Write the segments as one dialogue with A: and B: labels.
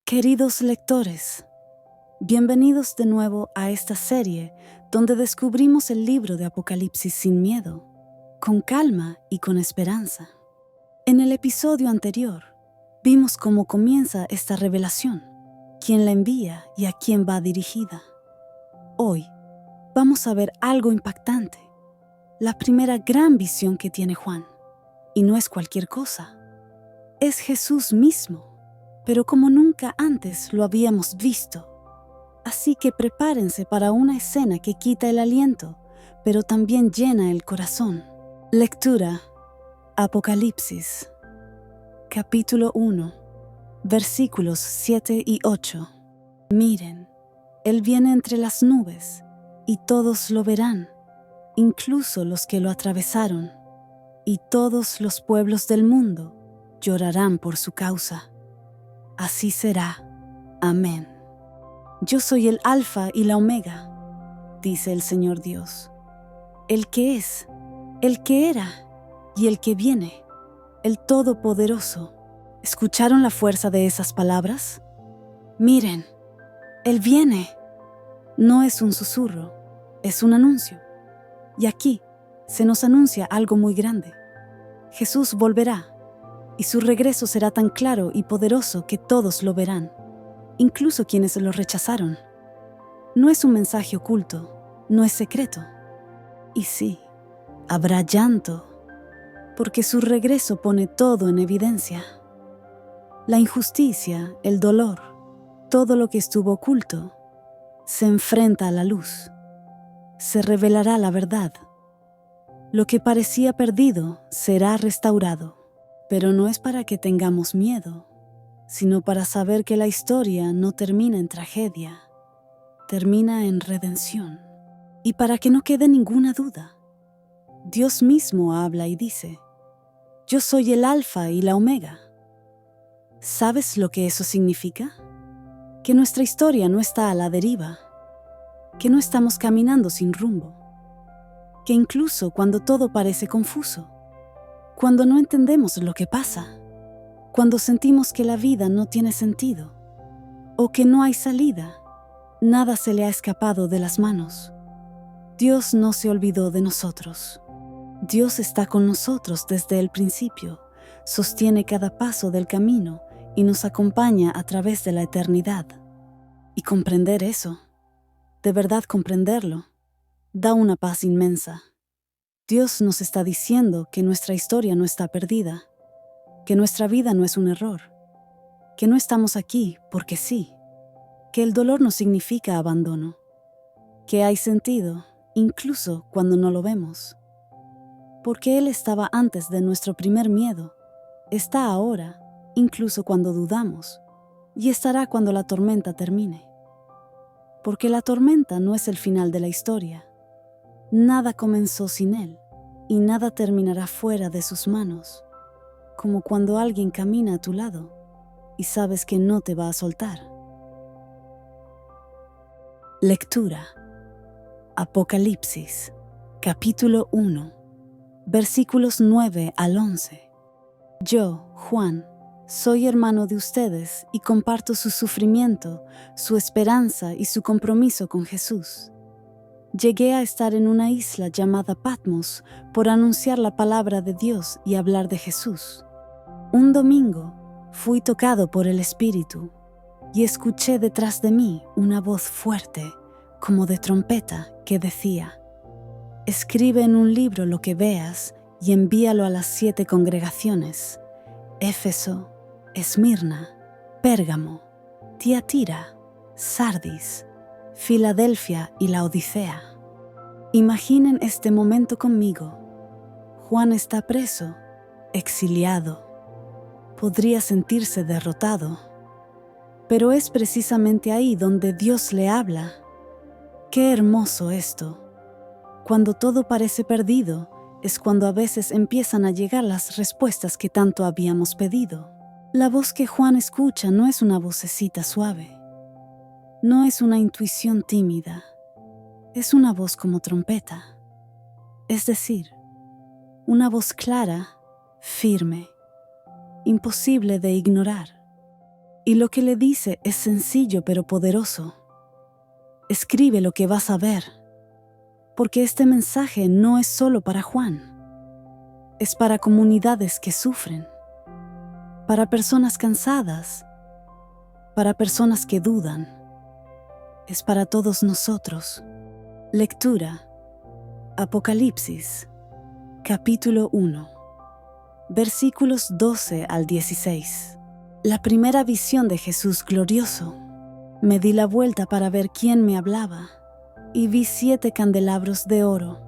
A: Queridos lectores, bienvenidos de nuevo a esta serie donde descubrimos el libro de Apocalipsis sin miedo, con calma y con esperanza. En el episodio anterior, vimos cómo comienza esta revelación, quién la envía y a quién va dirigida. Hoy, vamos a ver algo impactante, la primera gran visión que tiene Juan. Y no es cualquier cosa, es Jesús mismo, pero como nunca antes lo habíamos visto. Así que prepárense para una escena que quita el aliento, pero también llena el corazón. Lectura: Apocalipsis, capítulo 1, versículos 7 y 8. Miren, Él viene entre las nubes, y todos lo verán, incluso los que lo atravesaron, y todos los pueblos del mundo llorarán por su causa. Así será. Amén. Yo soy el Alfa y la Omega, dice el Señor Dios, el que es, el que era y el que viene, el Todopoderoso. ¿Escucharon la fuerza de esas palabras? Miren, Él viene. No es un susurro, es un anuncio. Y aquí se nos anuncia algo muy grande. Jesús volverá, y su regreso será tan claro y poderoso que todos lo verán, incluso quienes lo rechazaron. No es un mensaje oculto, no es secreto. Y sí, habrá llanto, porque su regreso pone todo en evidencia. La injusticia, el dolor, todo lo que estuvo oculto, se enfrenta a la luz. Se revelará la verdad. Lo que parecía perdido será restaurado. Pero no es para que tengamos miedo, sino para saber que la historia no termina en tragedia, termina en redención. Y para que no quede ninguna duda, Dios mismo habla y dice: Yo soy el Alfa y la Omega. ¿Sabes lo que eso significa? Que nuestra historia no está a la deriva, que no estamos caminando sin rumbo, que incluso cuando todo parece confuso, cuando no entendemos lo que pasa, cuando sentimos que la vida no tiene sentido o que no hay salida, nada se le ha escapado de las manos. Dios no se olvidó de nosotros. Dios está con nosotros desde el principio, sostiene cada paso del camino y nos acompaña a través de la eternidad. Y comprender eso, de verdad comprenderlo, da una paz inmensa. Dios nos está diciendo que nuestra historia no está perdida, que nuestra vida no es un error, que no estamos aquí porque sí, que el dolor no significa abandono, que hay sentido incluso cuando no lo vemos, porque Él estaba antes de nuestro primer miedo, está ahora incluso cuando dudamos, y estará cuando la tormenta termine. Porque la tormenta no es el final de la historia. Nada comenzó sin Él, y nada terminará fuera de sus manos, como cuando alguien camina a tu lado y sabes que no te va a soltar. Lectura: Apocalipsis, capítulo 1, versículos 9 al 11. Yo, Juan, soy hermano de ustedes y comparto su sufrimiento, su esperanza y su compromiso con Jesús. Llegué a estar en una isla llamada Patmos por anunciar la palabra de Dios y hablar de Jesús. Un domingo fui tocado por el Espíritu y escuché detrás de mí una voz fuerte, como de trompeta, que decía: Escribe en un libro lo que veas y envíalo a las 7 congregaciones: Éfeso, Esmirna, Pérgamo, Tiatira, Sardis, Filadelfia y Laodicea. Imaginen este momento conmigo. Juan está preso, exiliado. Podría sentirse derrotado, pero es precisamente ahí donde Dios le habla. ¡Qué hermoso esto! Cuando todo parece perdido, es cuando a veces empiezan a llegar las respuestas que tanto habíamos pedido. La voz que Juan escucha no es una vocecita suave, no es una intuición tímida, es una voz como trompeta, es decir, una voz clara, firme, imposible de ignorar. Y lo que le dice es sencillo pero poderoso. Escribe lo que vas a ver, porque este mensaje no es solo para Juan. Es para comunidades que sufren, para personas cansadas, para personas que dudan. Es para todos nosotros. Lectura: Apocalipsis, capítulo 1, versículos 12 al 16. La primera visión de Jesús glorioso. Me di la vuelta para ver quién me hablaba, y vi 7 candelabros de oro.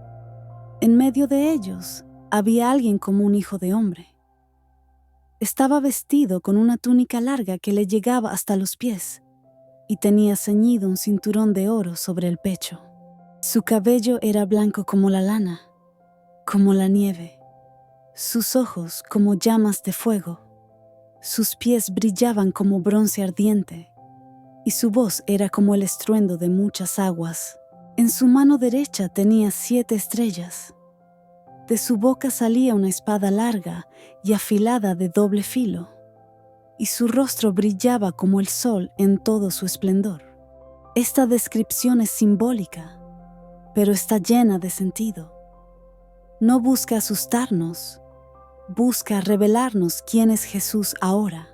A: En medio de ellos había alguien como un hijo de hombre. Estaba vestido con una túnica larga que le llegaba hasta los pies, y tenía ceñido un cinturón de oro sobre el pecho. Su cabello era blanco como la lana, como la nieve, sus ojos como llamas de fuego, sus pies brillaban como bronce ardiente, y su voz era como el estruendo de muchas aguas. En su mano derecha tenía 7 estrellas. De su boca salía una espada larga y afilada de doble filo, y su rostro brillaba como el sol en todo su esplendor. Esta descripción es simbólica, pero está llena de sentido. No busca asustarnos, busca revelarnos quién es Jesús ahora.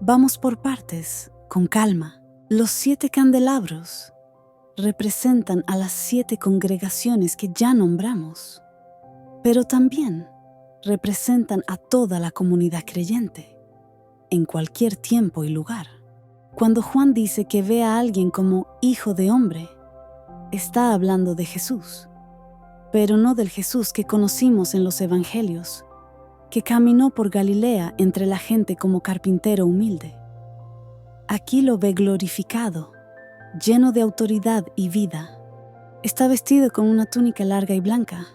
A: Vamos por partes, con calma. Los 7 candelabros representan a las 7 congregaciones que ya nombramos, pero también representan a toda la comunidad creyente, en cualquier tiempo y lugar. Cuando Juan dice que ve a alguien como hijo de hombre, está hablando de Jesús, pero no del Jesús que conocimos en los evangelios, que caminó por Galilea entre la gente como carpintero humilde. Aquí lo ve glorificado, lleno de autoridad y vida. Está vestido con una túnica larga y blanca,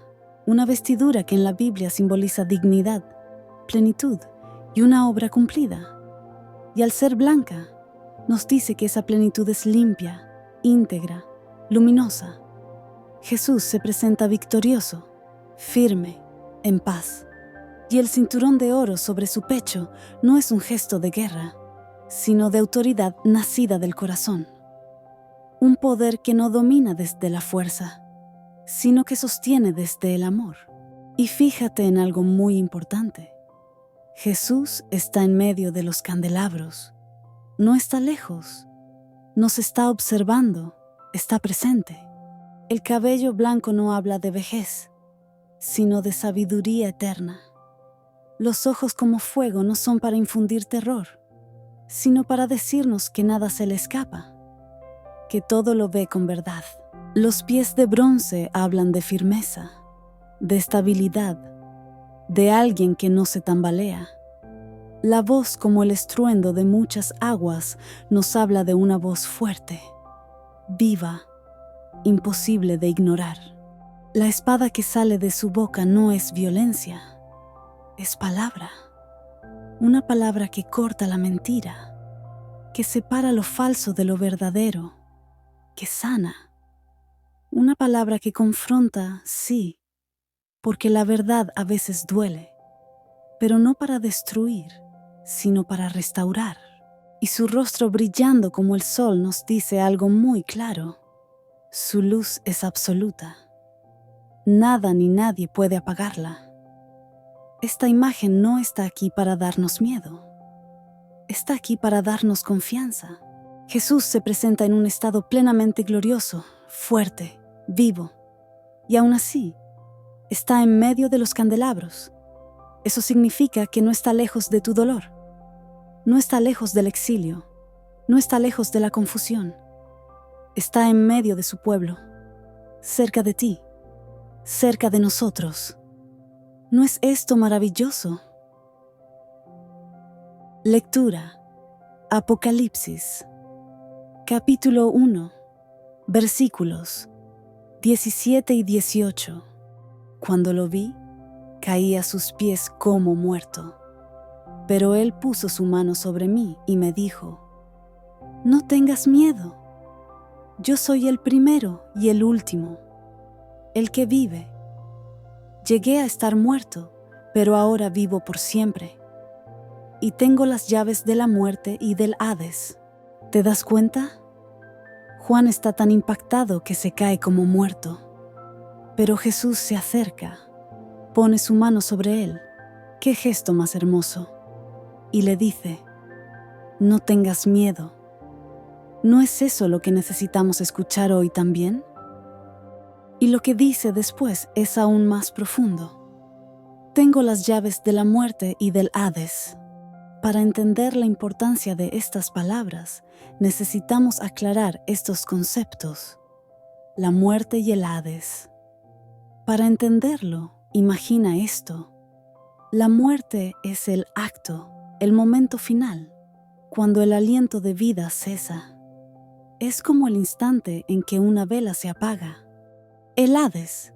A: una vestidura que en la Biblia simboliza dignidad, plenitud y una obra cumplida. Y al ser blanca, nos dice que esa plenitud es limpia, íntegra, luminosa. Jesús se presenta victorioso, firme, en paz. Y el cinturón de oro sobre su pecho no es un gesto de guerra, sino de autoridad nacida del corazón. Un poder que no domina desde la fuerza, sino que sostiene desde el amor. Y fíjate en algo muy importante. Jesús está en medio de los candelabros. No está lejos. Nos está observando. Está presente. El cabello blanco no habla de vejez, sino de sabiduría eterna. Los ojos como fuego no son para infundir terror, sino para decirnos que nada se le escapa, que todo lo ve con verdad. Los pies de bronce hablan de firmeza, de estabilidad, de alguien que no se tambalea. La voz como el estruendo de muchas aguas nos habla de una voz fuerte, viva, imposible de ignorar. La espada que sale de su boca no es violencia, es palabra. Una palabra que corta la mentira, que separa lo falso de lo verdadero, que sana. Una palabra que confronta, sí, porque la verdad a veces duele, pero no para destruir, sino para restaurar. Y su rostro brillando como el sol nos dice algo muy claro. Su luz es absoluta. Nada ni nadie puede apagarla. Esta imagen no está aquí para darnos miedo. Está aquí para darnos confianza. Jesús se presenta en un estado plenamente glorioso, fuerte, vivo. Y aún así, está en medio de los candelabros. Eso significa que no está lejos de tu dolor. No está lejos del exilio. No está lejos de la confusión. Está en medio de su pueblo, cerca de ti, cerca de nosotros. ¿No es esto maravilloso? Lectura: Apocalipsis, capítulo 1, versículos 17 y 18. Cuando lo vi, caí a sus pies como muerto. Pero él puso su mano sobre mí y me dijo: No tengas miedo. Yo soy el primero y el último, el que vive. Llegué a estar muerto, pero ahora vivo por siempre. y tengo las llaves de la muerte y del Hades. ¿Te das cuenta? Juan está tan impactado que se cae como muerto. Pero Jesús se acerca, pone su mano sobre él. ¡Qué gesto más hermoso! Y le dice: no tengas miedo. ¿No es eso lo que necesitamos escuchar hoy también? Y lo que dice después es aún más profundo. Tengo las llaves de la muerte y del Hades. Para entender la importancia de estas palabras, necesitamos aclarar estos conceptos: la muerte y el Hades. Para entenderlo, imagina esto. La muerte es el acto, el momento final, cuando el aliento de vida cesa. Es como el instante en que una vela se apaga. El Hades,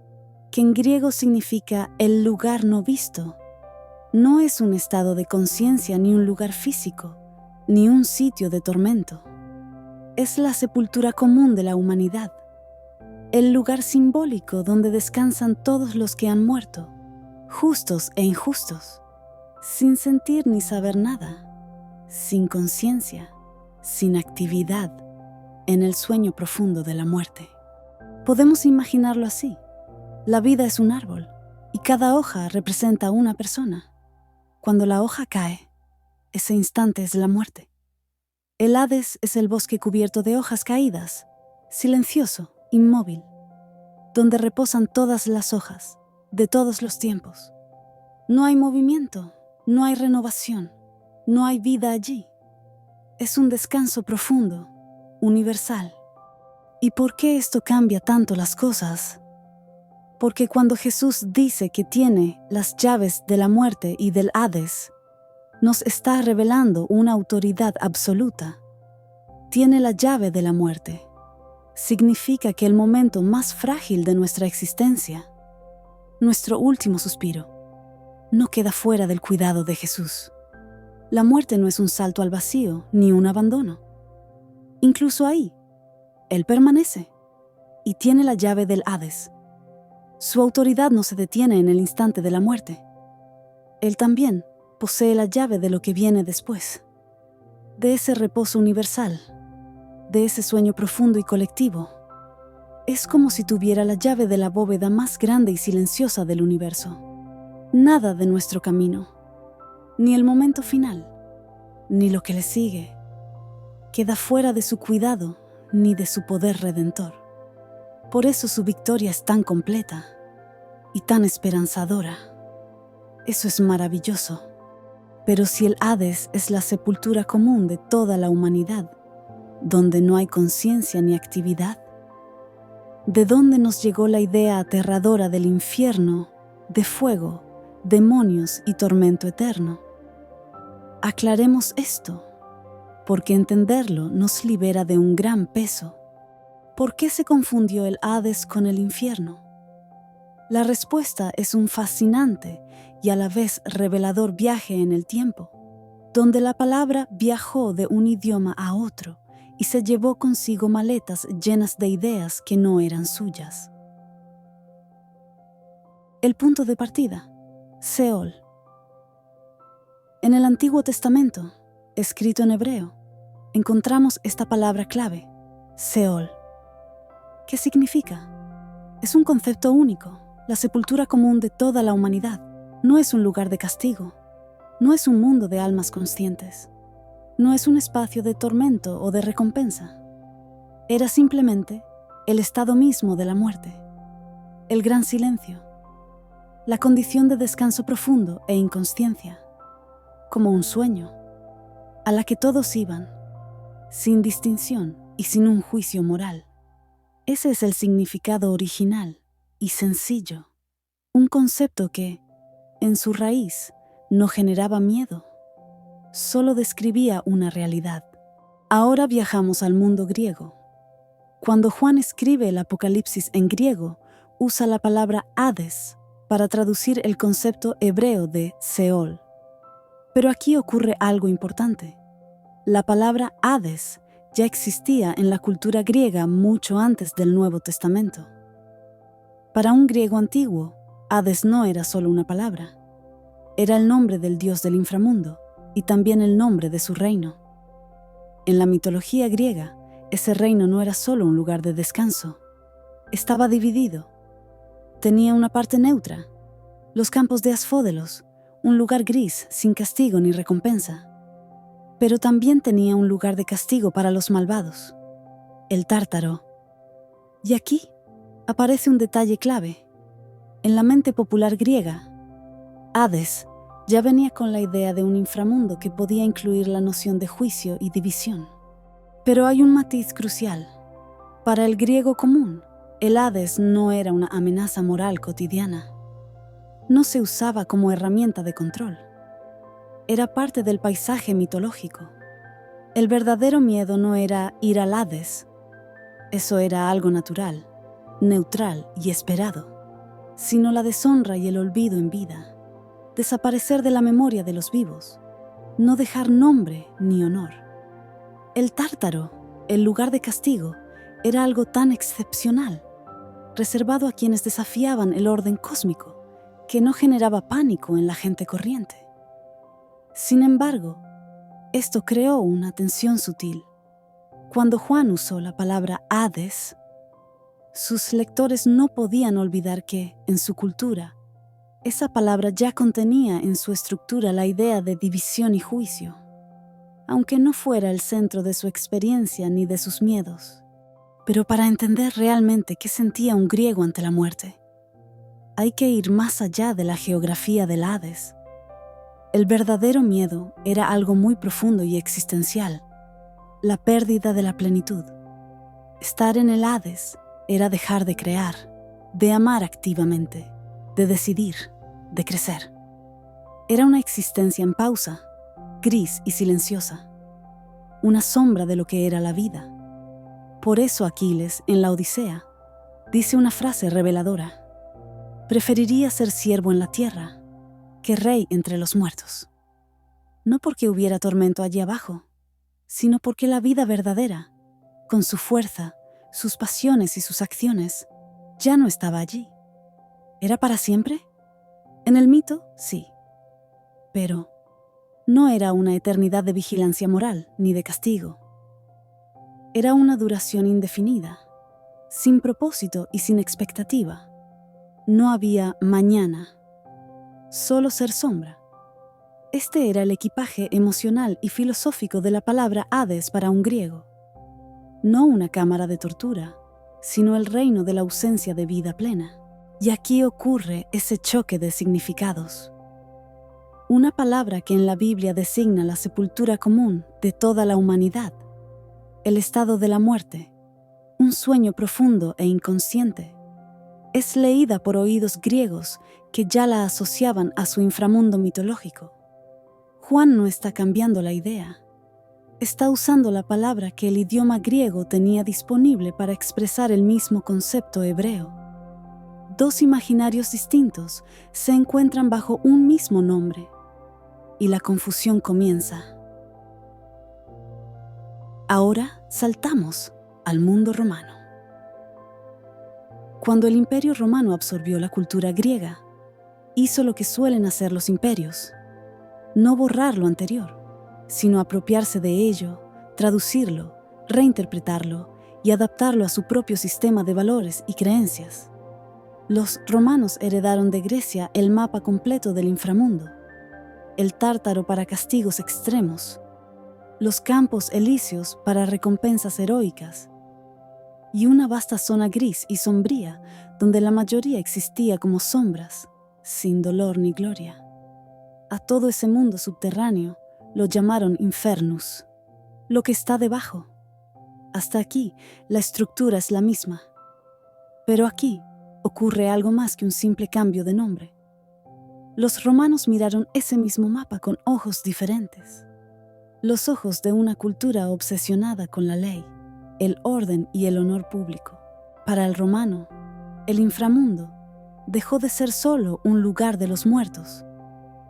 A: que en griego significa el lugar no visto, no es un estado de conciencia ni un lugar físico, ni un sitio de tormento. Es la sepultura común de la humanidad, el lugar simbólico donde descansan todos los que han muerto, justos e injustos, sin sentir ni saber nada, sin conciencia, sin actividad, en el sueño profundo de la muerte. Podemos imaginarlo así. La vida es un árbol y cada hoja representa a una persona. Cuando la hoja cae, ese instante es la muerte. El Hades es el bosque cubierto de hojas caídas, silencioso, inmóvil, donde reposan todas las hojas, de todos los tiempos. No hay movimiento, no hay renovación, no hay vida allí. Es un descanso profundo, universal. ¿Y por qué esto cambia tanto las cosas? Porque cuando Jesús dice que tiene las llaves de la muerte y del Hades, nos está revelando una autoridad absoluta. Tiene la llave de la muerte. Significa que el momento más frágil de nuestra existencia, nuestro último suspiro, no queda fuera del cuidado de Jesús. La muerte no es un salto al vacío ni un abandono. Incluso ahí, Él permanece y tiene la llave del Hades. Su autoridad no se detiene en el instante de la muerte. Él también posee la llave de lo que viene después, de ese reposo universal, de ese sueño profundo y colectivo. Es como si tuviera la llave de la bóveda más grande y silenciosa del universo. Nada de nuestro camino, ni el momento final, ni lo que le sigue, queda fuera de su cuidado ni de su poder redentor. Por eso su victoria es tan completa y tan esperanzadora. Eso es maravilloso. Pero si el Hades es la sepultura común de toda la humanidad, donde no hay conciencia ni actividad, ¿de dónde nos llegó la idea aterradora del infierno, de fuego, demonios y tormento eterno? Aclaremos esto, porque entenderlo nos libera de un gran peso. ¿Por qué se confundió el Hades con el infierno? La respuesta es un fascinante y a la vez revelador viaje en el tiempo, donde la palabra viajó de un idioma a otro y se llevó consigo maletas llenas de ideas que no eran suyas. El punto de partida: Seol. En el Antiguo Testamento, escrito en hebreo, encontramos esta palabra clave, Seol. ¿Qué significa? Es un concepto único, la sepultura común de toda la humanidad. No es un lugar de castigo, no es un mundo de almas conscientes, no es un espacio de tormento o de recompensa. Era simplemente el estado mismo de la muerte, el gran silencio, la condición de descanso profundo e inconsciencia, como un sueño, a la que todos iban, sin distinción y sin un juicio moral. Ese es el significado original y sencillo, un concepto que, en su raíz, no generaba miedo, solo describía una realidad. Ahora viajamos al mundo griego. Cuando Juan escribe el Apocalipsis en griego, usa la palabra Hades para traducir el concepto hebreo de Seol. Pero aquí ocurre algo importante. La palabra Hades ya existía en la cultura griega mucho antes del Nuevo Testamento. Para un griego antiguo, Hades no era solo una palabra. Era el nombre del dios del inframundo, y también el nombre de su reino. En la mitología griega, ese reino no era solo un lugar de descanso. Estaba dividido. Tenía una parte neutra, los campos de Asfódelos, un lugar gris sin castigo ni recompensa. Pero también tenía un lugar de castigo para los malvados, el Tártaro. Y aquí aparece un detalle clave. En la mente popular griega, Hades ya venía con la idea de un inframundo que podía incluir la noción de juicio y división. Pero hay un matiz crucial. Para el griego común, el Hades no era una amenaza moral cotidiana. No se usaba como herramienta de control. Era parte del paisaje mitológico. El verdadero miedo no era ir al Hades. Eso era algo natural, neutral y esperado, sino la deshonra y el olvido en vida. Desaparecer de la memoria de los vivos, no dejar nombre ni honor. El Tártaro, el lugar de castigo, era algo tan excepcional, reservado a quienes desafiaban el orden cósmico, que no generaba pánico en la gente corriente. Sin embargo, esto creó una tensión sutil. Cuando Juan usó la palabra Hades, sus lectores no podían olvidar que, en su cultura, esa palabra ya contenía en su estructura la idea de división y juicio, aunque no fuera el centro de su experiencia ni de sus miedos. Pero para entender realmente qué sentía un griego ante la muerte, hay que ir más allá de la geografía del Hades. El verdadero miedo era algo muy profundo y existencial, la pérdida de la plenitud. Estar en el Hades era dejar de crear, de amar activamente, de decidir, de crecer. Era una existencia en pausa, gris y silenciosa, una sombra de lo que era la vida. Por eso Aquiles, en la Odisea, dice una frase reveladora: preferiría ser siervo en la tierra que rey entre los muertos. No porque hubiera tormento allí abajo, sino porque la vida verdadera, con su fuerza, sus pasiones y sus acciones, ya no estaba allí. ¿Era para siempre? En el mito, sí. Pero no era una eternidad de vigilancia moral ni de castigo. Era una duración indefinida, sin propósito y sin expectativa. No había mañana, solo ser sombra. Este era el equipaje emocional y filosófico de la palabra Hades para un griego. No una cámara de tortura, sino el reino de la ausencia de vida plena. Y aquí ocurre ese choque de significados. Una palabra que en la Biblia designa la sepultura común de toda la humanidad, el estado de la muerte, un sueño profundo e inconsciente, es leída por oídos griegos que ya la asociaban a su inframundo mitológico. Juan no está cambiando la idea. Está usando la palabra que el idioma griego tenía disponible para expresar el mismo concepto hebreo. Dos imaginarios distintos se encuentran bajo un mismo nombre, y la confusión comienza. Ahora saltamos al mundo romano. Cuando el Imperio Romano absorbió la cultura griega, hizo lo que suelen hacer los imperios: no borrar lo anterior, sino apropiarse de ello, traducirlo, reinterpretarlo y adaptarlo a su propio sistema de valores y creencias. Los romanos heredaron de Grecia el mapa completo del inframundo, el Tártaro para castigos extremos, los campos elíseos para recompensas heroicas, y una vasta zona gris y sombría donde la mayoría existía como sombras, sin dolor ni gloria. A todo ese mundo subterráneo lo llamaron infernus, lo que está debajo. Hasta aquí la estructura es la misma, pero aquí ocurre algo más que un simple cambio de nombre. Los romanos miraron ese mismo mapa con ojos diferentes. Los ojos de una cultura obsesionada con la ley, el orden y el honor público. Para el romano, el inframundo dejó de ser solo un lugar de los muertos.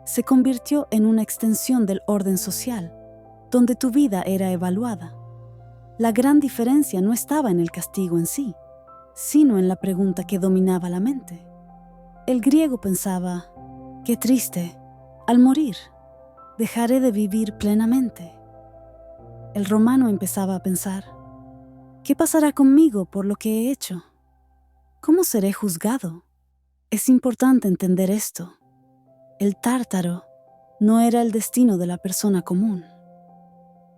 A: Se convirtió en una extensión del orden social, donde tu vida era evaluada. La gran diferencia no estaba en el castigo en sí, sino en la pregunta que dominaba la mente. El griego pensaba: qué triste, al morir, dejaré de vivir plenamente. El romano empezaba a pensar, ¿qué pasará conmigo por lo que he hecho? ¿Cómo seré juzgado? Es importante entender esto. El tártaro no era el destino de la persona común.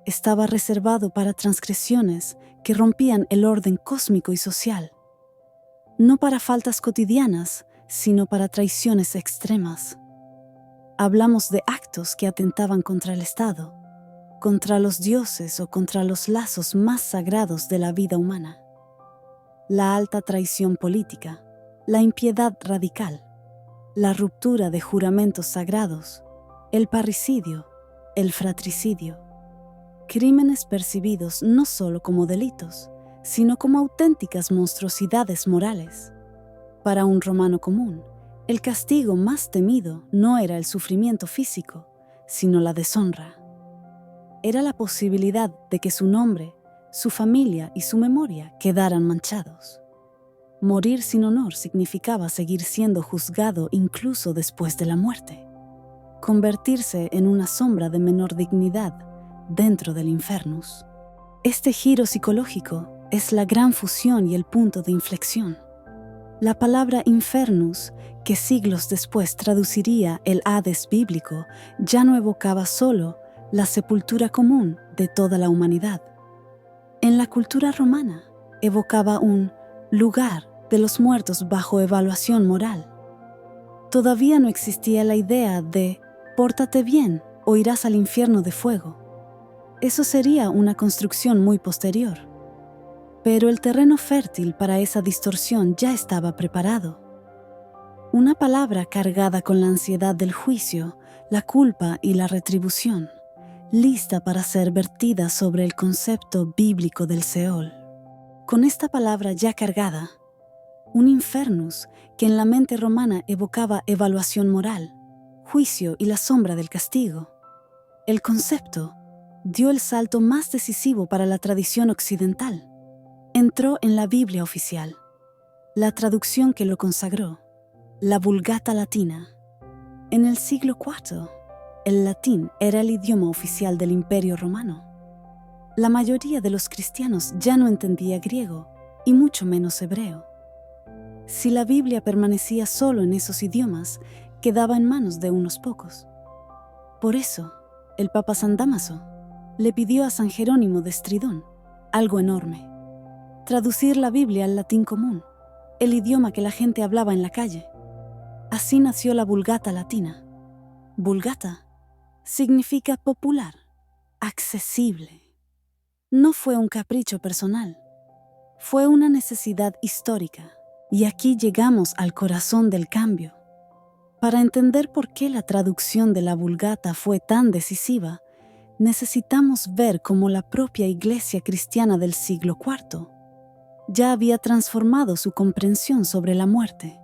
A: Estaba reservado para transgresiones que rompían el orden cósmico y social, no para faltas cotidianas, sino para traiciones extremas. Hablamos de actos que atentaban contra el Estado, contra los dioses o contra los lazos más sagrados de la vida humana. La alta traición política, la impiedad radical, la ruptura de juramentos sagrados, el parricidio, el fratricidio. Crímenes percibidos no solo como delitos, sino como auténticas monstruosidades morales. Para un romano común, el castigo más temido no era el sufrimiento físico, sino la deshonra. Era la posibilidad de que su nombre, su familia y su memoria quedaran manchados. Morir sin honor significaba seguir siendo juzgado incluso después de la muerte. Convertirse en una sombra de menor dignidad dentro del infernus. Este giro psicológico es la gran fusión y el punto de inflexión. La palabra infernus, que siglos después traduciría el Hades bíblico, ya no evocaba solo la sepultura común de toda la humanidad. En la cultura romana, evocaba un lugar de los muertos bajo evaluación moral. Todavía no existía la idea de «pórtate bien o irás al infierno de fuego». Eso sería una construcción muy posterior. Pero el terreno fértil para esa distorsión ya estaba preparado. Una palabra cargada con la ansiedad del juicio, la culpa y la retribución, lista para ser vertida sobre el concepto bíblico del Seol. Con esta palabra ya cargada, un infernus que en la mente romana evocaba evaluación moral, juicio y la sombra del castigo. El concepto dio el salto más decisivo para la tradición occidental. Entró en la Biblia oficial, la traducción que lo consagró, la Vulgata latina. En el siglo IV, el latín era el idioma oficial del Imperio Romano. La mayoría de los cristianos ya no entendía griego y mucho menos hebreo. Si la Biblia permanecía solo en esos idiomas, quedaba en manos de unos pocos. Por eso, el Papa San Dámaso le pidió a San Jerónimo de Estridón algo enorme: traducir la Biblia al latín común, el idioma que la gente hablaba en la calle. Así nació la Vulgata latina. Vulgata significa popular, accesible. No fue un capricho personal, fue una necesidad histórica. Y aquí llegamos al corazón del cambio. Para entender por qué la traducción de la Vulgata fue tan decisiva, necesitamos ver cómo la propia Iglesia cristiana del siglo IV ya había transformado su comprensión sobre la muerte.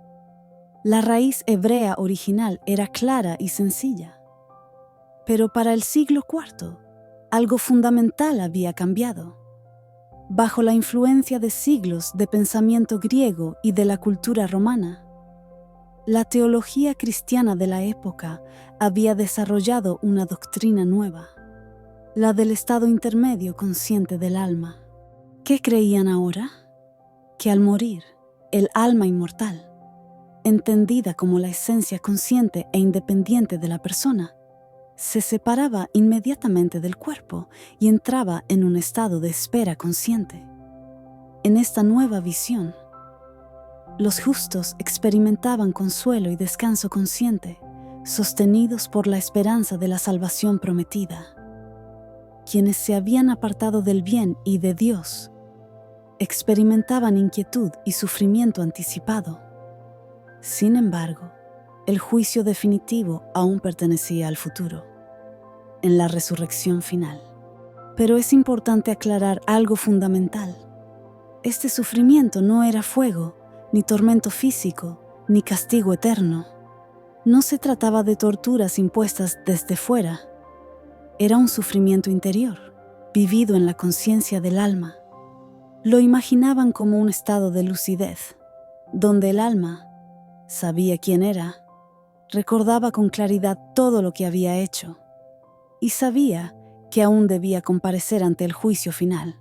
A: La raíz hebrea original era clara y sencilla. Pero para el siglo IV, algo fundamental había cambiado. Bajo la influencia de siglos de pensamiento griego y de la cultura romana, la teología cristiana de la época había desarrollado una doctrina nueva, la del estado intermedio consciente del alma. ¿Qué creían ahora? Que al morir, el alma inmortal, entendida como la esencia consciente e independiente de la persona, se separaba inmediatamente del cuerpo y entraba en un estado de espera consciente. En esta nueva visión, los justos experimentaban consuelo y descanso consciente, sostenidos por la esperanza de la salvación prometida. Quienes se habían apartado del bien y de Dios experimentaban inquietud y sufrimiento anticipado. Sin embargo, el juicio definitivo aún pertenecía al futuro, en la resurrección final. Pero es importante aclarar algo fundamental. Este sufrimiento no era fuego, ni tormento físico, ni castigo eterno. No se trataba de torturas impuestas desde fuera. Era un sufrimiento interior, vivido en la conciencia del alma. Lo imaginaban como un estado de lucidez, donde el alma sabía quién era, recordaba con claridad todo lo que había hecho, y sabía que aún debía comparecer ante el juicio final.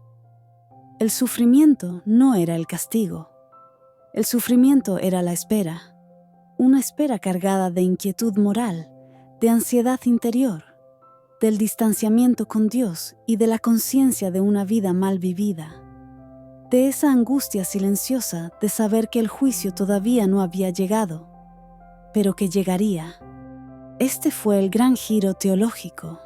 A: El sufrimiento no era el castigo. El sufrimiento era la espera, una espera cargada de inquietud moral, de ansiedad interior, del distanciamiento con Dios y de la conciencia de una vida mal vivida, de esa angustia silenciosa de saber que el juicio todavía no había llegado, pero que llegaría. Este fue el gran giro teológico.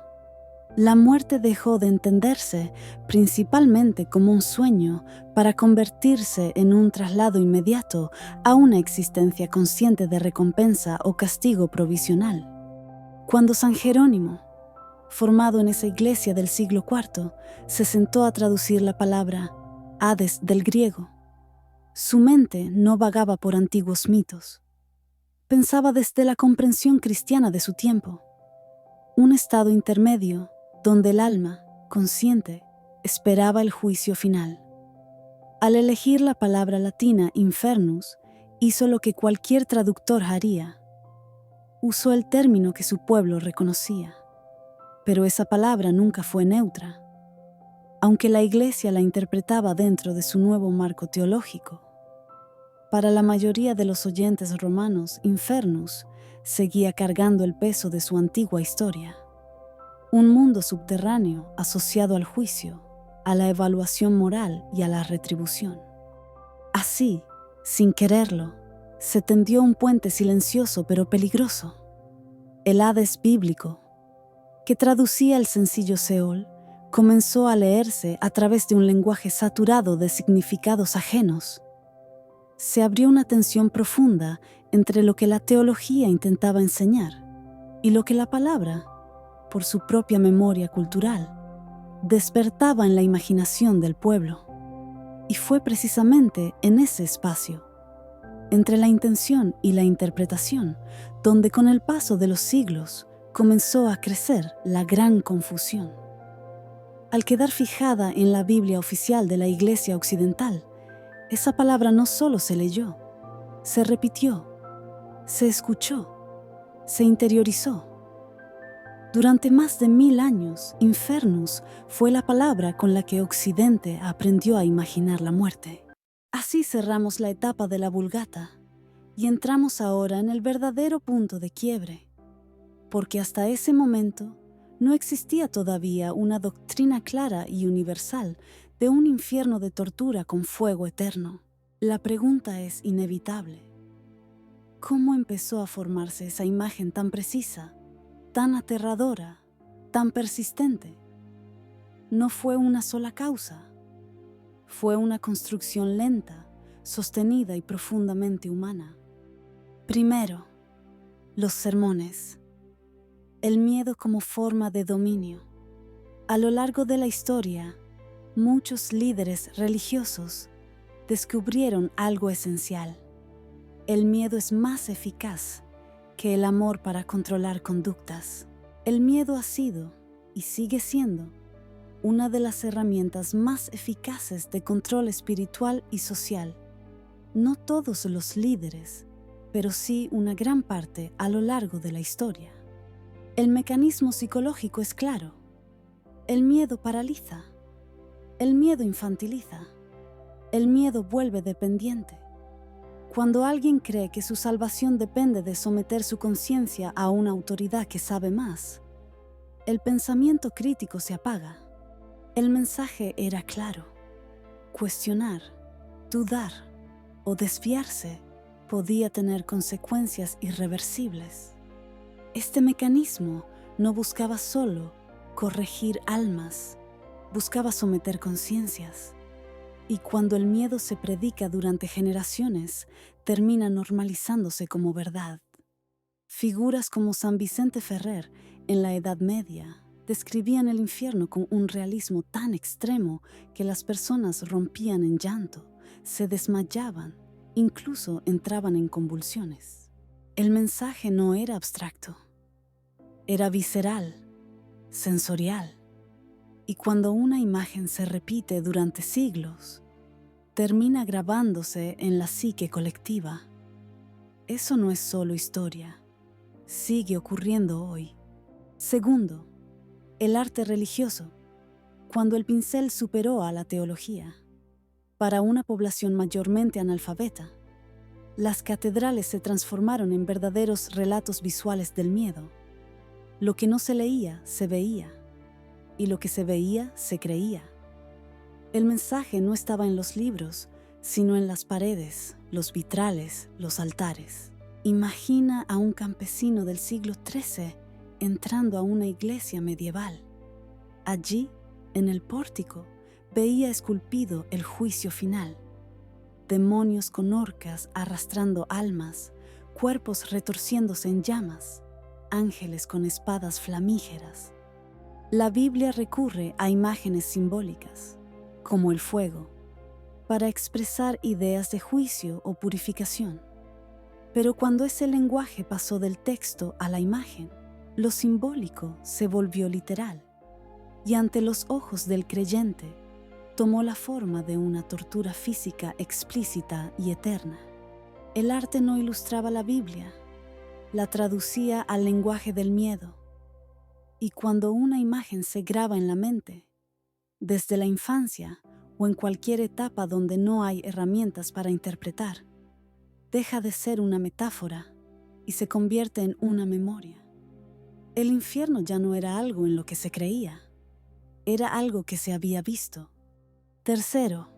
A: La muerte dejó de entenderse principalmente como un sueño para convertirse en un traslado inmediato a una existencia consciente de recompensa o castigo provisional. Cuando San Jerónimo, formado en esa iglesia del siglo IV, se sentó a traducir la palabra Hades del griego, su mente no vagaba por antiguos mitos. Pensaba desde la comprensión cristiana de su tiempo, un estado intermedio donde el alma, consciente, esperaba el juicio final. Al elegir la palabra latina infernus, hizo lo que cualquier traductor haría. Usó el término que su pueblo reconocía. Pero esa palabra nunca fue neutra, aunque la Iglesia la interpretaba dentro de su nuevo marco teológico. Para la mayoría de los oyentes romanos, infernus seguía cargando el peso de su antigua historia. Un mundo subterráneo asociado al juicio, a la evaluación moral y a la retribución. Así, sin quererlo, se tendió un puente silencioso pero peligroso, el Hades bíblico, que traducía el sencillo Seol, comenzó a leerse a través de un lenguaje saturado de significados ajenos. Se abrió una tensión profunda entre lo que la teología intentaba enseñar y lo que la palabra, por su propia memoria cultural, despertaba en la imaginación del pueblo. Y fue precisamente en ese espacio, entre la intención y la interpretación, donde con el paso de los siglos comenzó a crecer la gran confusión. Al quedar fijada en la Biblia oficial de la Iglesia Occidental, esa palabra no solo se leyó, se repitió, se escuchó, se interiorizó. Durante más de 1000 años, infernus fue la palabra con la que Occidente aprendió a imaginar la muerte. Así cerramos la etapa de la Vulgata y entramos ahora en el verdadero punto de quiebre, porque hasta ese momento no existía todavía una doctrina clara y universal de un infierno de tortura con fuego eterno. La pregunta es inevitable. ¿Cómo empezó a formarse esa imagen tan precisa, tan aterradora, tan persistente? No fue una sola causa. Fue una construcción lenta, sostenida y profundamente humana. Primero, los sermones. El miedo como forma de dominio. A lo largo de la historia, muchos líderes religiosos descubrieron algo esencial. El miedo es más eficaz que el amor para controlar conductas. El miedo ha sido, y sigue siendo, una de las herramientas más eficaces de control espiritual y social. No todos los líderes, pero sí una gran parte a lo largo de la historia. El mecanismo psicológico es claro. El miedo paraliza. El miedo infantiliza. El miedo vuelve dependiente. Cuando alguien cree que su salvación depende de someter su conciencia a una autoridad que sabe más, el pensamiento crítico se apaga. El mensaje era claro. Cuestionar, dudar o desviarse podía tener consecuencias irreversibles. Este mecanismo no buscaba solo corregir almas, buscaba someter conciencias. Y cuando el miedo se predica durante generaciones, termina normalizándose como verdad. Figuras como San Vicente Ferrer, en la Edad Media, describían el infierno con un realismo tan extremo que las personas rompían en llanto, se desmayaban, incluso entraban en convulsiones. El mensaje no era abstracto, era visceral, sensorial. Y cuando una imagen se repite durante siglos, termina grabándose en la psique colectiva. Eso no es solo historia, sigue ocurriendo hoy. Segundo, El arte religioso, cuando el pincel superó a la teología. Para una población mayormente analfabeta, las catedrales se transformaron en verdaderos relatos visuales del miedo. Lo que no se leía, se veía, y lo que se veía, se creía. El mensaje no estaba en los libros, sino en las paredes, los vitrales, los altares. Imagina a un campesino del siglo XIII entrando a una iglesia medieval. Allí, en el pórtico, veía esculpido el juicio final. Demonios con horcas arrastrando almas, cuerpos retorciéndose en llamas, ángeles con espadas flamígeras. La Biblia recurre a imágenes simbólicas, como el fuego, para expresar ideas de juicio o purificación. Pero cuando ese lenguaje pasó del texto a la imagen, lo simbólico se volvió literal, y ante los ojos del creyente, tomó la forma de una tortura física explícita y eterna. El arte no ilustraba la Biblia, la traducía al lenguaje del miedo. Y cuando una imagen se graba en la mente, desde la infancia o en cualquier etapa donde no hay herramientas para interpretar, deja de ser una metáfora y se convierte en una memoria. El infierno ya no era algo en lo que se creía, era algo que se había visto. Tercero,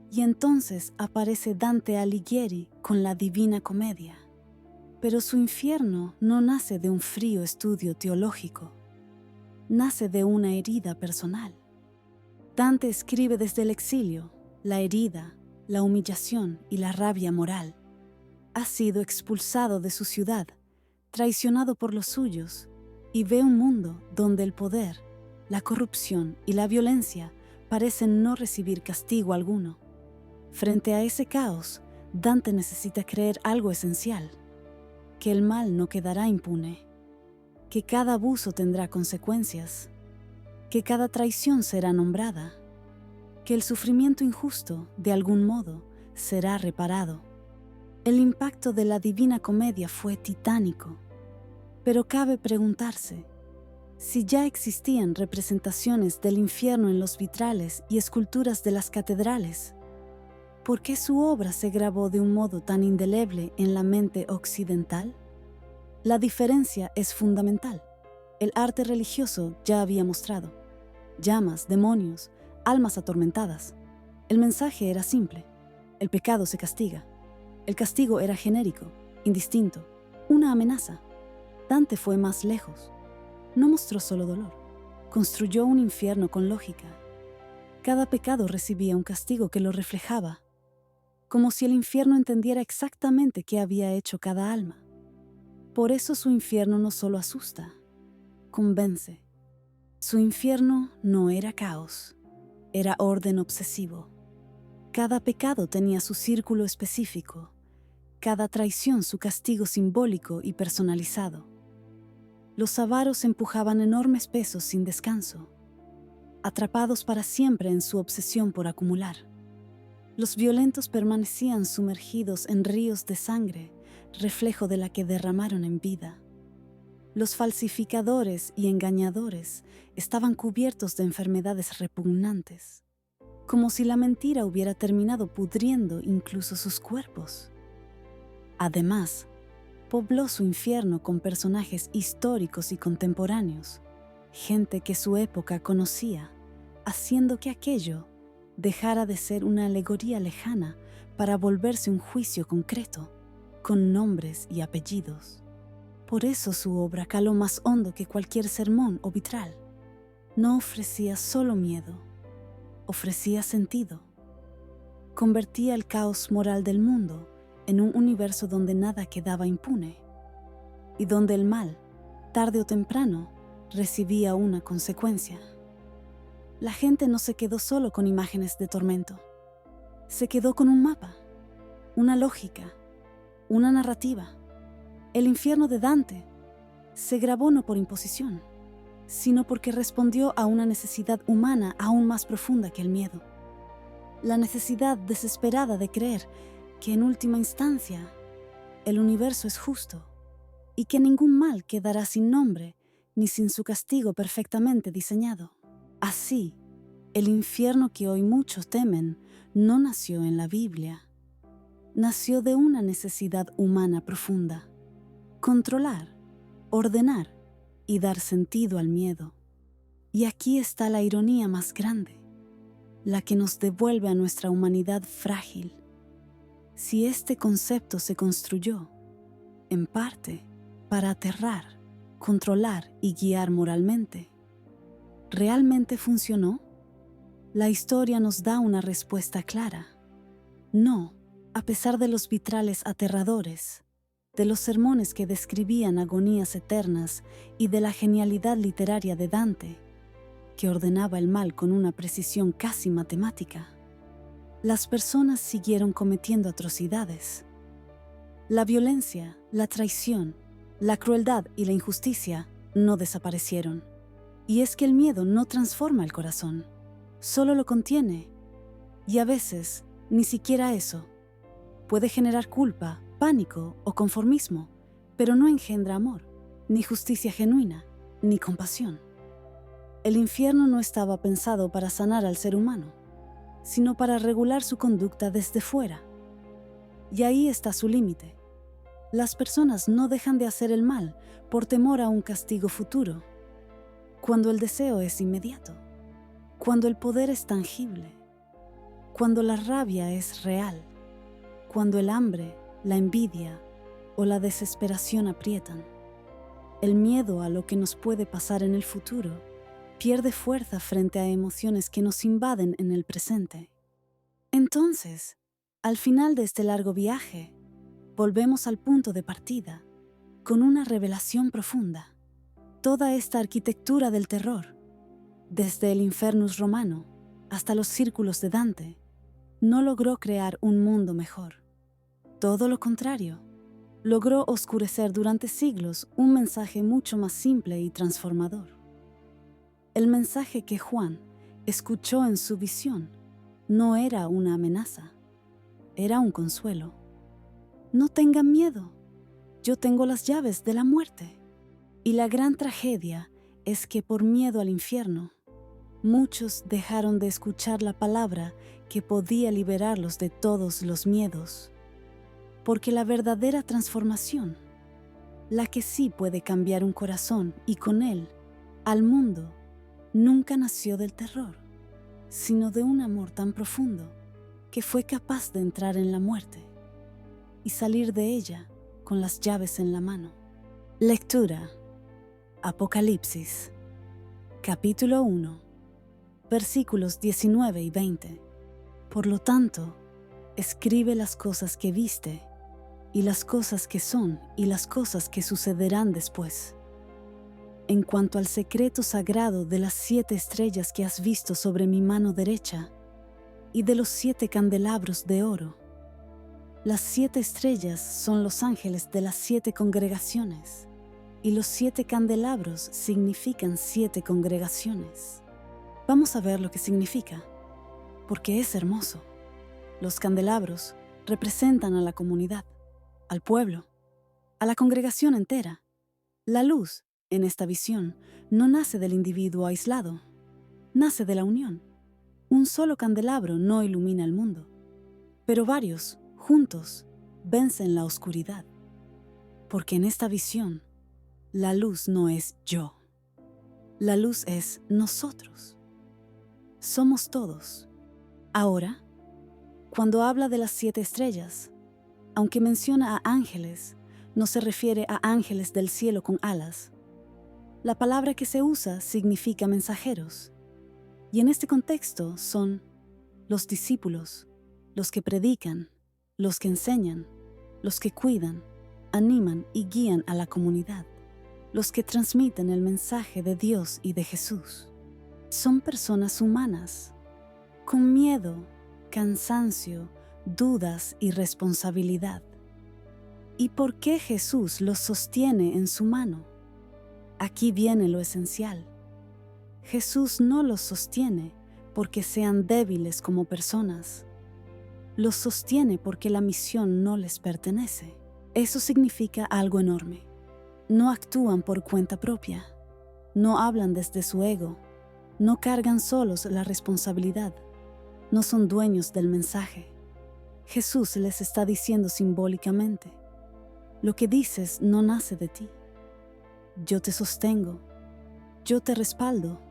A: y entonces aparece Dante Alighieri con la Divina Comedia. Pero su infierno no nace de un frío estudio teológico, nace de una herida personal. Dante escribe desde el exilio, la herida, la humillación y la rabia moral. Ha sido expulsado de su ciudad, traicionado por los suyos, y ve un mundo donde el poder, la corrupción y la violencia parecen no recibir castigo alguno. Frente a ese caos, Dante necesita creer algo esencial: que el mal no quedará impune, que cada abuso tendrá consecuencias, que cada traición será nombrada, que el sufrimiento injusto, de algún modo, será reparado. El impacto de la Divina Comedia fue titánico, pero cabe preguntarse, si ya existían representaciones del infierno en los vitrales y esculturas de las catedrales, ¿por qué su obra se grabó de un modo tan indeleble en la mente occidental? La diferencia es fundamental. El arte religioso ya había mostrado llamas, demonios, almas atormentadas. El mensaje era simple: el pecado se castiga. El castigo era genérico, indistinto, una amenaza. Dante fue más lejos. No mostró solo dolor, construyó un infierno con lógica. Cada pecado recibía un castigo que lo reflejaba, como si el infierno entendiera exactamente qué había hecho cada alma. Por eso su infierno no solo asusta, convence. Su infierno no era caos, era orden obsesivo. Cada pecado tenía su círculo específico, cada traición su castigo simbólico y personalizado. Los avaros empujaban enormes pesos sin descanso, atrapados para siempre en su obsesión por acumular. Los violentos permanecían sumergidos en ríos de sangre, reflejo de la que derramaron en vida. Los falsificadores y engañadores estaban cubiertos de enfermedades repugnantes, como si la mentira hubiera terminado pudriendo incluso sus cuerpos. Además, pobló su infierno con personajes históricos y contemporáneos, gente que su época conocía, haciendo que aquello dejara de ser una alegoría lejana para volverse un juicio concreto, con nombres y apellidos. Por eso su obra caló más hondo que cualquier sermón o vitral. No ofrecía solo miedo, ofrecía sentido. Convertía el caos moral del mundo en un universo donde nada quedaba impune y donde el mal, tarde o temprano, recibía una consecuencia. La gente no se quedó solo con imágenes de tormento. Se quedó con un mapa, una lógica, una narrativa. El infierno de Dante se grabó no por imposición, sino porque respondió a una necesidad humana aún más profunda que el miedo. La necesidad desesperada de creer que en última instancia el universo es justo y que ningún mal quedará sin nombre ni sin su castigo perfectamente diseñado. Así, el infierno que hoy muchos temen no nació en la Biblia. Nació de una necesidad humana profunda: controlar, ordenar y dar sentido al miedo. Y aquí está la ironía más grande, la que nos devuelve a nuestra humanidad frágil. Si este concepto se construyó, en parte, para aterrar, controlar y guiar moralmente, ¿realmente funcionó? La historia nos da una respuesta clara. No, a pesar de los vitrales aterradores, de los sermones que describían agonías eternas y de la genialidad literaria de Dante, que ordenaba el mal con una precisión casi matemática, las personas siguieron cometiendo atrocidades. La violencia, la traición, la crueldad y la injusticia no desaparecieron. Y es que el miedo no transforma el corazón, solo lo contiene. Y a veces, ni siquiera eso. Puede generar culpa, pánico o conformismo, pero no engendra amor, ni justicia genuina, ni compasión. El infierno no estaba pensado para sanar al ser humano, sino para regular su conducta desde fuera. Y ahí está su límite. Las personas no dejan de hacer el mal por temor a un castigo futuro, cuando el deseo es inmediato, cuando el poder es tangible, cuando la rabia es real, cuando el hambre, la envidia o la desesperación aprietan. El miedo a lo que nos puede pasar en el futuro pierde fuerza frente a emociones que nos invaden en el presente. Entonces, al final de este largo viaje, volvemos al punto de partida, con una revelación profunda. Toda esta arquitectura del terror, desde el Infernus romano hasta los círculos de Dante, no logró crear un mundo mejor. Todo lo contrario, logró oscurecer durante siglos un mensaje mucho más simple y transformador. El mensaje que Juan escuchó en su visión no era una amenaza, era un consuelo. No tengan miedo, yo tengo las llaves de la muerte. Y la gran tragedia es que por miedo al infierno, muchos dejaron de escuchar la palabra que podía liberarlos de todos los miedos. Porque la verdadera transformación, la que sí puede cambiar un corazón y con él al mundo, nunca nació del terror, sino de un amor tan profundo que fue capaz de entrar en la muerte y salir de ella con las llaves en la mano. Lectura: Apocalipsis, capítulo 1, versículos 19 y 20. Por lo tanto, escribe las cosas que viste, y las cosas que son, y las cosas que sucederán después. En cuanto al secreto sagrado de las 7 estrellas que has visto sobre mi mano derecha, y de los 7 candelabros de oro. Las 7 estrellas son los ángeles de las 7 congregaciones, y los 7 candelabros significan 7 congregaciones. Vamos a ver lo que significa, porque es hermoso. Los candelabros representan a la comunidad, al pueblo, a la congregación entera. La luz, en esta visión, no nace del individuo aislado, nace de la unión. Un solo candelabro no ilumina el mundo, pero varios, juntos, vencen la oscuridad. Porque en esta visión, la luz no es yo. La luz es nosotros. Somos todos. Ahora, cuando habla de las 7 estrellas, aunque menciona a ángeles, no se refiere a ángeles del cielo con alas. La palabra que se usa significa mensajeros, y en este contexto son los discípulos, los que predican, los que enseñan, los que cuidan, animan y guían a la comunidad, los que transmiten el mensaje de Dios y de Jesús. Son personas humanas, con miedo, cansancio, dudas y responsabilidad. ¿Y por qué Jesús los sostiene en su mano? Aquí viene lo esencial. Jesús no los sostiene porque sean débiles como personas. Los sostiene porque la misión no les pertenece. Eso significa algo enorme. No actúan por cuenta propia. No hablan desde su ego, no cargan solos la responsabilidad, no son dueños del mensaje. Jesús les está diciendo simbólicamente: lo que dices no nace de ti. Yo te sostengo, yo te respaldo,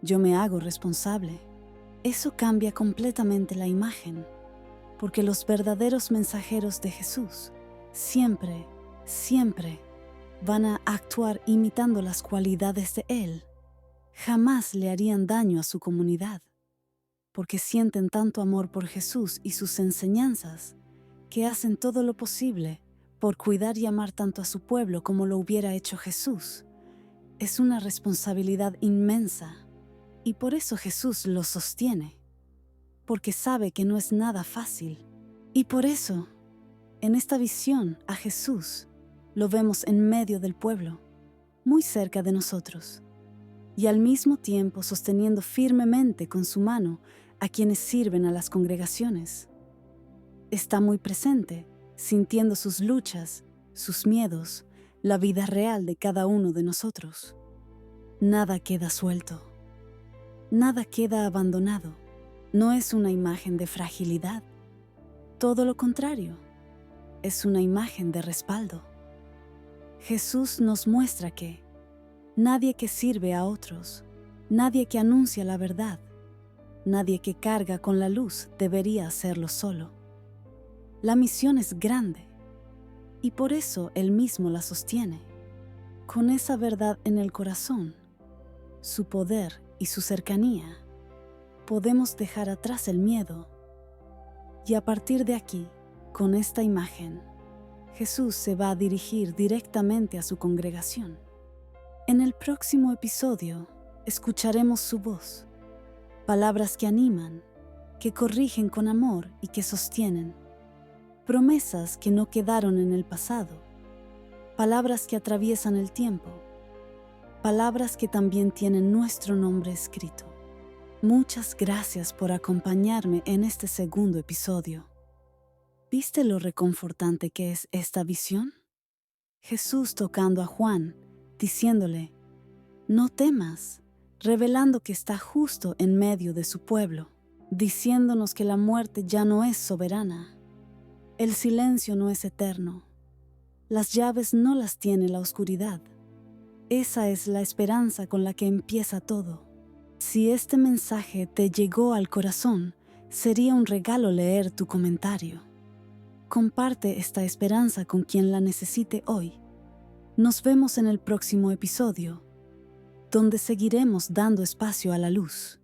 A: yo me hago responsable. Eso cambia completamente la imagen, porque los verdaderos mensajeros de Jesús siempre van a actuar imitando las cualidades de Él. Jamás le harían daño a su comunidad, porque sienten tanto amor por Jesús y sus enseñanzas, que hacen todo lo posible por cuidar y amar tanto a su pueblo como lo hubiera hecho Jesús. Es una responsabilidad inmensa, y por eso Jesús lo sostiene, porque sabe que no es nada fácil. Y por eso, en esta visión, a Jesús lo vemos en medio del pueblo, muy cerca de nosotros, y al mismo tiempo sosteniendo firmemente con su mano a quienes sirven a las congregaciones. Está muy presente, sintiendo sus luchas, sus miedos, la vida real de cada uno de nosotros. Nada queda suelto, nada queda abandonado. No es una imagen de fragilidad, todo lo contrario, es una imagen de respaldo. Jesús nos muestra que nadie que sirve a otros, nadie que anuncia la verdad, nadie que carga con la luz debería hacerlo solo. La misión es grande y por eso Él mismo la sostiene. Con esa verdad en el corazón, su poder y su cercanía, podemos dejar atrás el miedo. Y a partir de aquí, con esta imagen, Jesús se va a dirigir directamente a su congregación. En el próximo episodio, escucharemos su voz, palabras que animan, que corrigen con amor y que sostienen, promesas que no quedaron en el pasado, palabras que atraviesan el tiempo, palabras que también tienen nuestro nombre escrito. Muchas gracias por acompañarme en este segundo episodio. ¿Viste lo reconfortante que es esta visión? Jesús tocando a Juan, diciéndole: no temas, revelando que está justo en medio de su pueblo, diciéndonos que la muerte ya no es soberana, el silencio no es eterno, las llaves no las tiene la oscuridad. Esa es la esperanza con la que empieza todo. Si este mensaje te llegó al corazón, sería un regalo leer tu comentario. Comparte esta esperanza con quien la necesite hoy. Nos vemos en el próximo episodio, donde seguiremos dando espacio a la luz.